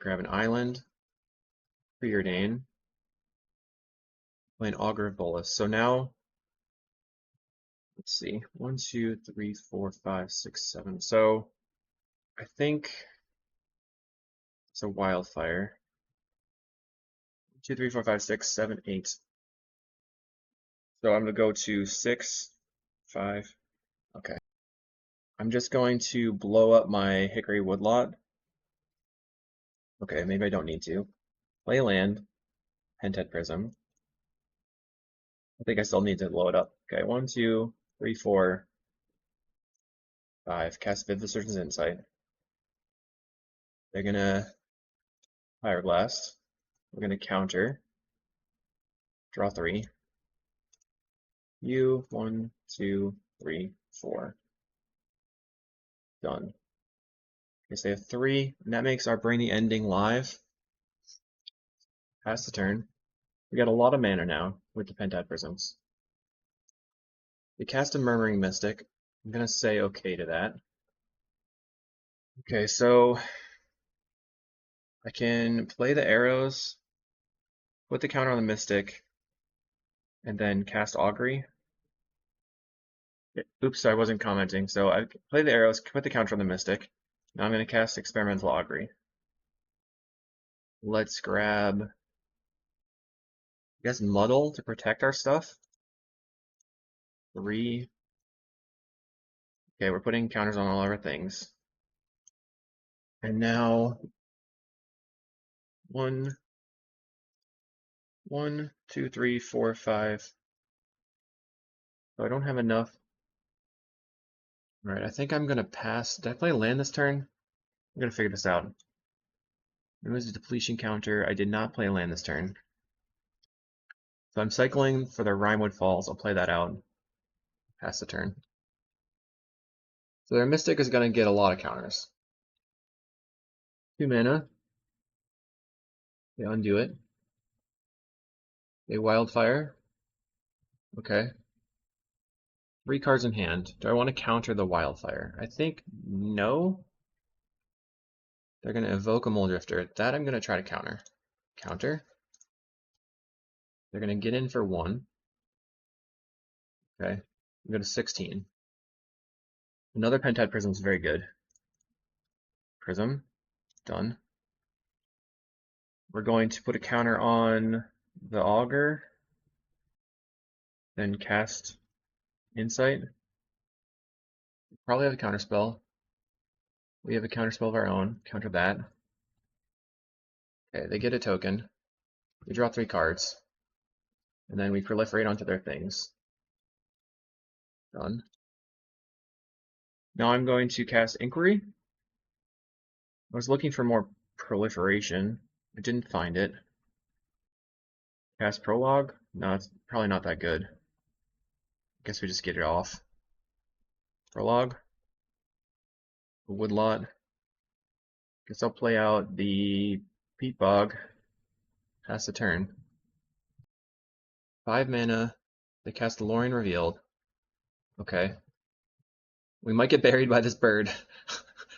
Grab an island. Preordain. Play an Augur of Bolas. So now, let's see, 1, 2, 3, 4, 5, 6, 7. So I think it's a Wildfire. 2, 3, 4, 5, 6, 7, 8. So I'm going to go to 6, 5. Okay. I'm just going to blow up my Hickory Woodlot. Okay, maybe I don't need to. Play land, Pentad Prism. I think I still need to blow it up. Okay, 1, 2, 3, 4, 5. Cast Vivid Surgeon's Insight. They're gonna Fire Blast. We're gonna counter. Draw 3. You 1, 2, 3, 4. Done. Okay, so they have 3, and that makes our Brainy Ending live. Pass the turn. We got a lot of mana now with the Pentad Prisms. We cast a Murmuring Mystic. I'm gonna say okay to that. Okay, so I can play the arrows, put the counter on the Mystic, and then cast Augury. Oops, I wasn't commenting. So I play the arrows, put the counter on the Mystic. Now I'm going to cast Experimental Augury. Let's grab, I guess, Muddle to protect our stuff. 3. Okay, we're putting counters on all our things. And now 1, 2, 3, 4, 5. So I don't have enough. All right, I think I'm going to pass. Did I play land this turn? I'm going to figure this out. Removes a depletion counter. I did not play a land this turn. So I'm cycling for the Rimewood Falls. I'll play that out. Pass the turn. So their Mystic is going to get a lot of counters. 2 mana. They undo it. They Wildfire. Okay. 3 cards in hand. Do I want to counter the Wildfire? I think no. They're going to evoke a Muldrifter. That I'm going to try to counter. Counter. They're going to get in for 1. Okay. I'm going to 16. Another Pentide Prism is very good. Prism. Done. We're going to put a counter on the Augur. Then cast Insight. Probably have a counterspell. We have a counterspell of our own. Counter that. Okay, they get a token. We draw 3 cards. And then we proliferate onto their things. Done. Now I'm going to cast Inquiry. I was looking for more proliferation. I didn't find it. Cast Prologue. No, it's probably not that good. Guess we just get it off. Prologue. A Woodlot. Guess I'll play out the Peat Bog. Pass the turn. 5 mana. They cast the Lorien Revealed. Okay. We might get buried by this bird.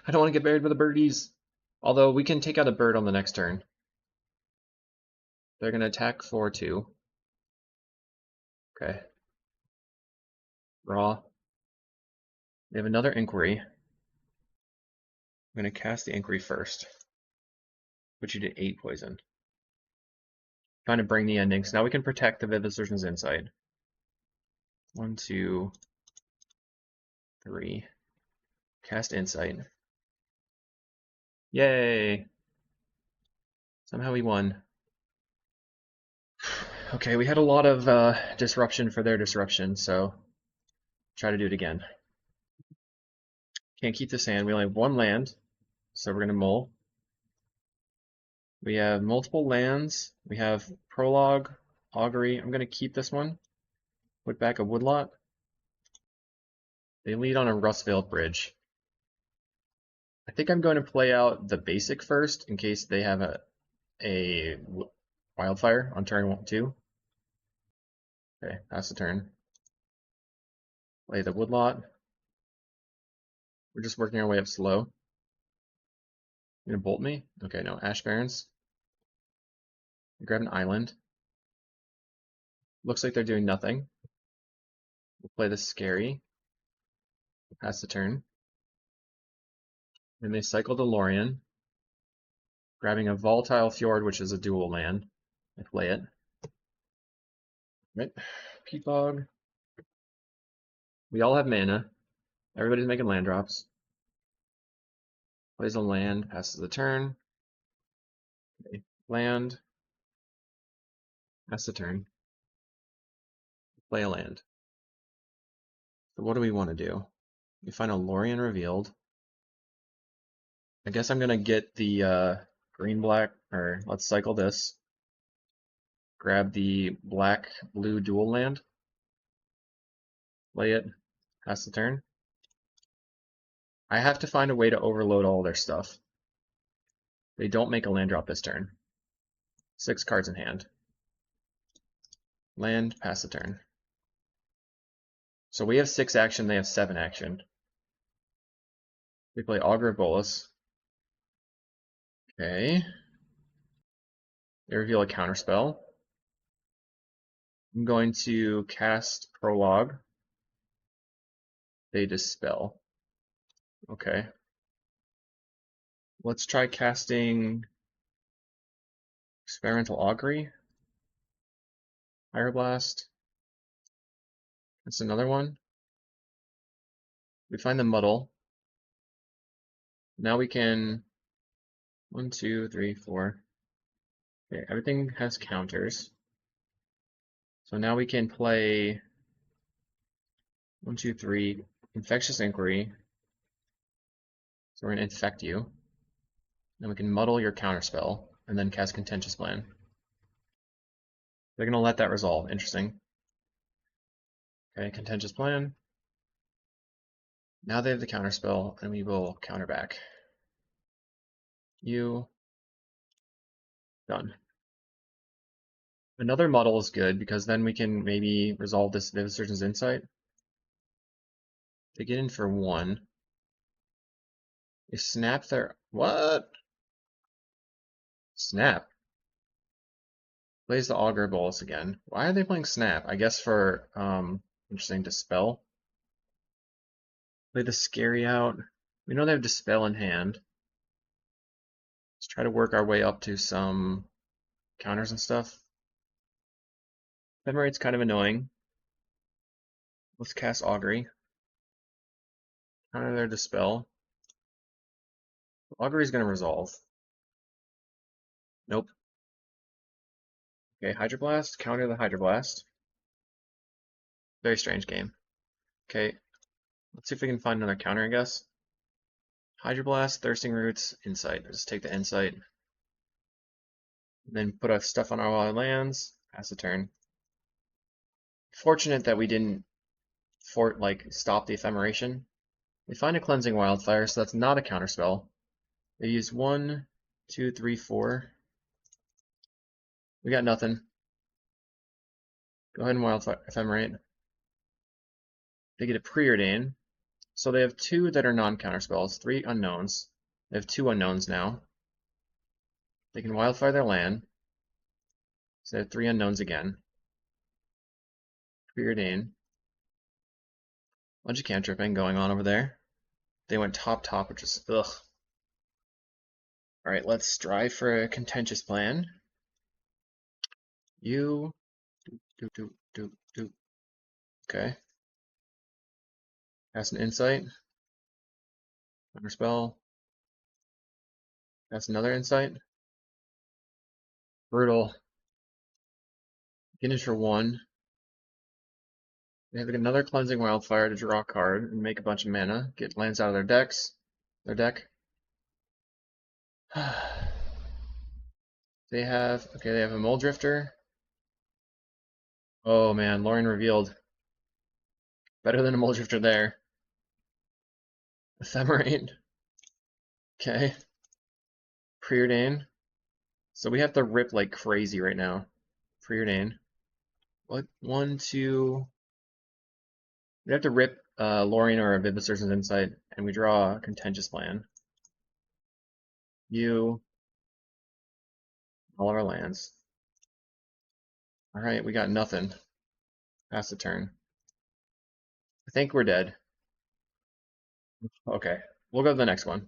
I don't want to get buried by the birdies. Although we can take out a bird on the next turn. They're going to attack for 2. Okay. Raw. They have another Inquiry. I'm going to cast the Inquiry first. Put you to 8 poison. Trying to bring the ending. So now we can protect the Vivid Surgeon's Insight. 1, 2, 3. Cast Insight. Yay! Somehow we won. Okay, we had a lot of disruption for their disruption, so try to do it again. Can't keep this hand. We only have 1 land, so we're going to mull. We have multiple lands. We have Prologue, Augury. I'm going to keep this one. Put back a Woodlot. They lead on a Rustveiled Bridge. I think I'm going to play out the basic first in case they have a Wildfire on turn 2. Okay, pass the turn. Play the Woodlot. We're just working our way up slow. You're gonna bolt me? Okay, no. Ash Barrens. Grab an island. Looks like they're doing nothing. We'll play the Scary. Pass the turn. Then they cycle to Lorien. Grabbing a Volatile Fjord, which is a dual land. I play it. Right. Peat Bog. We all have mana. Everybody's making land drops. Plays a land, passes the turn. Okay. Land. Pass the turn. Play a land. So what do we want to do? We find a Lorien Revealed. I guess I'm gonna get the green-black, or let's cycle this. Grab the black-blue dual land. Play it. Pass the turn. I have to find a way to overload all their stuff. They don't make a land drop this turn. 6 cards in hand. Land, pass the turn. So we have 6 action, they have 7 action. We play Augur of Bolas. Okay. They reveal a counterspell. I'm going to cast Prologue. They dispel. Okay. Let's try casting Experimental Augury. Fire Blast. That's another one. We find the muddle. Now we can 1, 2, 3, 4. Okay, everything has counters. So now we can play 1, 2, 3, Infectious Inquiry. So we're going to infect you. Then we can muddle your counterspell, and then cast Contentious Plan. They're going to let that resolve. Interesting. Okay, Contentious Plan. Now they have the counterspell, and we will counter back. You. Done. Another muddle is good, because then we can maybe resolve this Vivid Surgeon's Insight. They get in for 1. They snap their... What? Snap. Plays the Augur Bolus again. Why are they playing Snap? I guess for, interesting, Dispel. Play the Scary out. We know they have Dispel in hand. Let's try to work our way up to some counters and stuff. Ephemerate's kind of annoying. Let's cast Augury. Counter their Dispel. Augury's going to resolve. Nope. Okay, Hydroblast. Counter the Hydroblast. Very strange game. Okay, let's see if we can find another counter, I guess. Hydroblast, Thirsting Roots, Insight. Just take the Insight. Then put our stuff on our wild lands. Pass the turn. Fortunate that we didn't stop the Ephemeration. They find a Cleansing Wildfire, so that's not a counterspell. They use 1, 2, 3, 4. We got nothing. Go ahead and Wildfire Ephemerate. They get a Preordain. So they have 2 that are non-counterspells, 3 unknowns. They have 2 unknowns now. They can Wildfire their land. So they have 3 unknowns again. Preordain. Bunch of cantripping going on over there. They went top, which is ugh. Alright, let's strive for a Contentious Plan. You do. Okay. Cast an Insight. Counterspell. Cast another Insight. Brutal. Get in for 1. They have another Cleansing Wildfire to draw a card and make a bunch of mana. Get lands out of their deck. They have a Mole Drifter. Oh man, Lorien Revealed. Better than a Mole Drifter there. Ephemerate. Okay. Preordain. So we have to rip like crazy right now. Preordain. What? 1, 2. We have to rip Lorien or a Vivid Surgeon's Insight, and we draw a Contentious Plan. You. All of our lands. Alright, we got nothing. Pass the turn. I think we're dead. Okay, we'll go to the next one.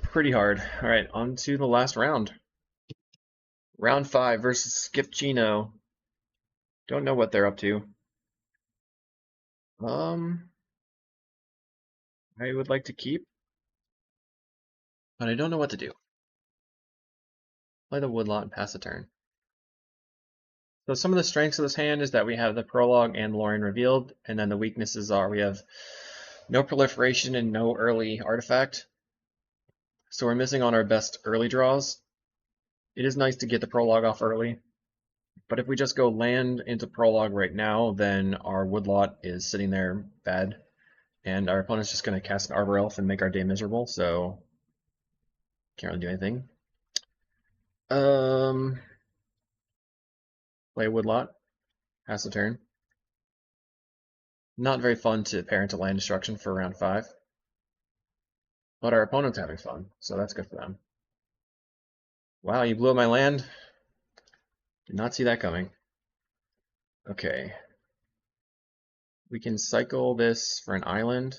Pretty hard. Alright, on to the last round. Round 5 versus Skip Chino. Don't know what they're up to. I would like to keep, but I don't know what to do. Play the Woodlot and pass the turn. So some of the strengths of this hand is that we have the Prologue and Lorien Revealed, and then the weaknesses are we have no Proliferation and no early Artifact. So we're missing on our best early draws. It is nice to get the Prologue off early, but if we just go land into Prologue right now, then our Woodlot is sitting there bad, and our opponent's just going to cast an Arbor Elf and make our day miserable, so can't really do anything. Play a Woodlot, pass the turn. Not very fun to pair into land destruction for round 5. But our opponent's having fun, so that's good for them. Wow, you blew up my land? Did not see that coming. Okay. We can cycle this for an island.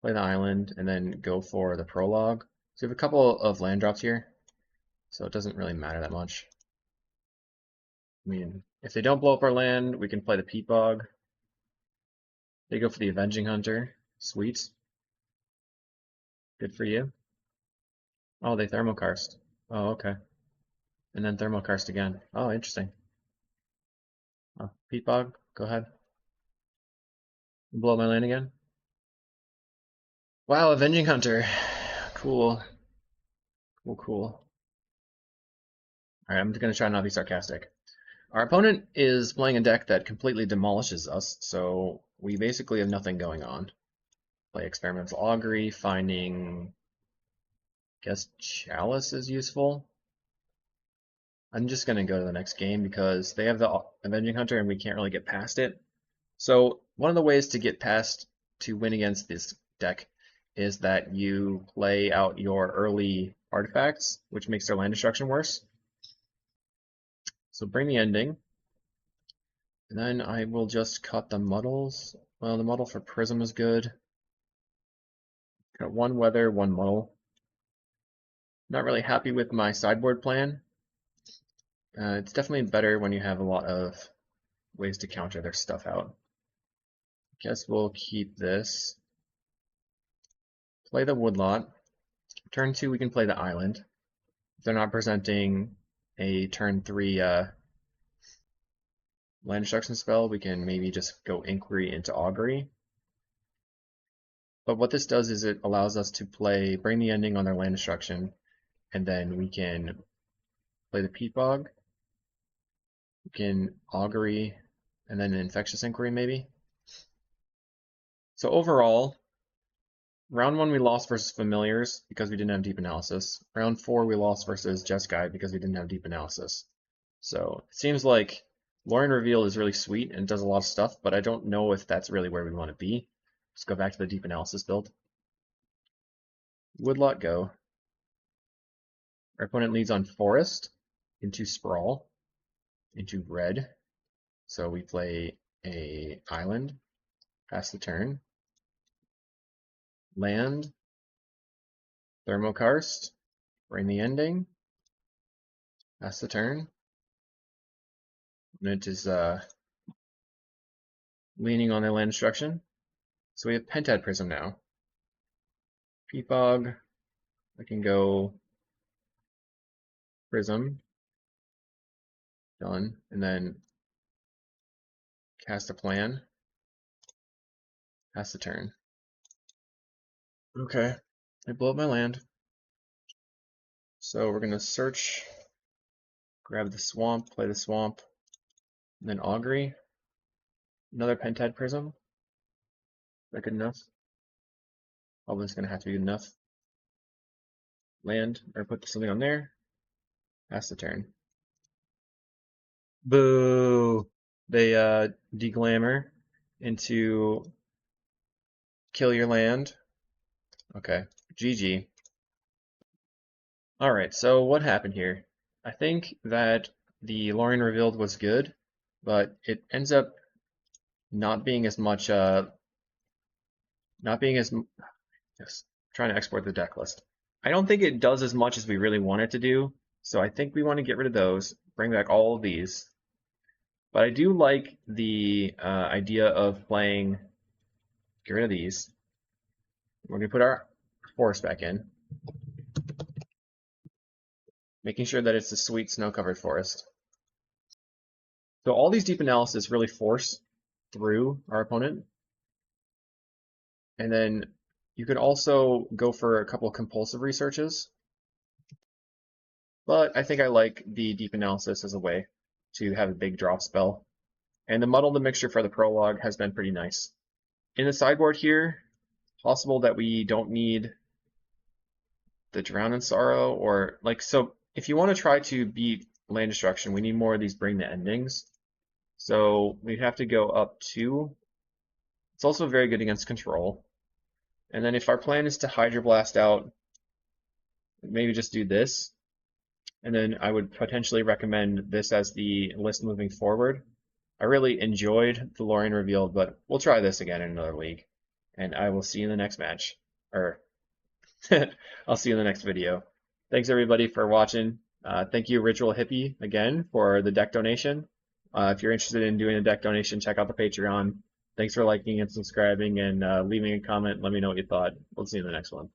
Play the island, and then go for the Prologue. So we have a couple of land drops here, so it doesn't really matter that much. I mean, if they don't blow up our land, we can play the Peat Bog. They go for the Avenging Hunter. Sweet. Good for you. Oh, they Thermokarst. Oh, okay. And then Thermokarst again. Oh, interesting. Oh, Peat Bog, go ahead. Blow my land again. Wow, Avenging Hunter. Cool. Cool. Alright, I'm gonna try not to be sarcastic. Our opponent is playing a deck that completely demolishes us, so we basically have nothing going on. Play Experimental Augury, finding... guess Chalice is useful. I'm just gonna go to the next game because they have the Avenging Hunter and we can't really get past it. So one of the ways to get past to win against this deck is that you play out your early artifacts, which makes their land destruction worse. So bring the ending. And then I will just cut the muddles. Well, the muddle for Prism is good. Got one weather, one muddle. Not really happy with my sideboard plan. It's definitely better when you have a lot of ways to counter their stuff out. Guess we'll keep this. Play the woodlot. Turn 2 we can play the island. If they're not presenting a turn 3 land destruction spell, we can maybe just go Inquiry into Augury. But what this does is it allows us to bring the ending on their land destruction, and then we can play the Peat Bog. We can Augury, and then an Infectious Inquiry maybe. So overall, round 1 we lost versus Familiars because we didn't have Deep Analysis. Round 4 we lost versus Jeskai because we didn't have Deep Analysis. So it seems like Lorien Revealed is really sweet and does a lot of stuff, but I don't know if that's really where we want to be. Let's go back to the Deep Analysis build. Woodlot go. Our opponent leads on Forest into Sprawl into red. So we play a island, pass the turn. Land, Thermokarst, bring the ending, pass the turn. And it is leaning on their land destruction. So we have Pentad Prism now. Peat Bog, I can go Prism, done, and then cast a plan, pass the turn. Okay, I blow up my land. So we're gonna search, grab the swamp, play the swamp, and then Augury. Another Pentad Prism. Is that good enough? Probably it's gonna have to be good enough. Land, or put something on there. Pass the turn. Boo! They deglamour into kill your land. Okay, GG. Alright, so what happened here? I think that the Lorien Revealed was good, but it ends up not being as much, yes, trying to export the deck list. I don't think it does as much as we really want it to do, so I think we want to get rid of those, bring back all of these. But I do like the idea of playing, get rid of these. We're going to put our forest back in, making sure that it's a sweet snow-covered forest. So all these deep analysis really force through our opponent. And then you could also go for a couple of compulsive researches. But I think I like the deep analysis as a way to have a big drop spell. And the muddle the mixture for the prologue has been pretty nice. In the sideboard here, possible that we don't need the Drown in Sorrow, or like, so if you want to try to beat land destruction, we need more of these bring the endings. So we have to go up 2. It's also very good against control. And then if our plan is to Hydroblast out, maybe just do this. And then I would potentially recommend this as the list moving forward. I really enjoyed the Lorien Revealed, but we'll try this again in another league. And I will see you in the next match. Or, I'll see you in the next video. Thanks everybody for watching. Thank you Ritual Hippie again for the deck donation. If you're interested in doing a deck donation, check out the Patreon. Thanks for liking and subscribing and leaving a comment. Let me know what you thought. We'll see you in the next one.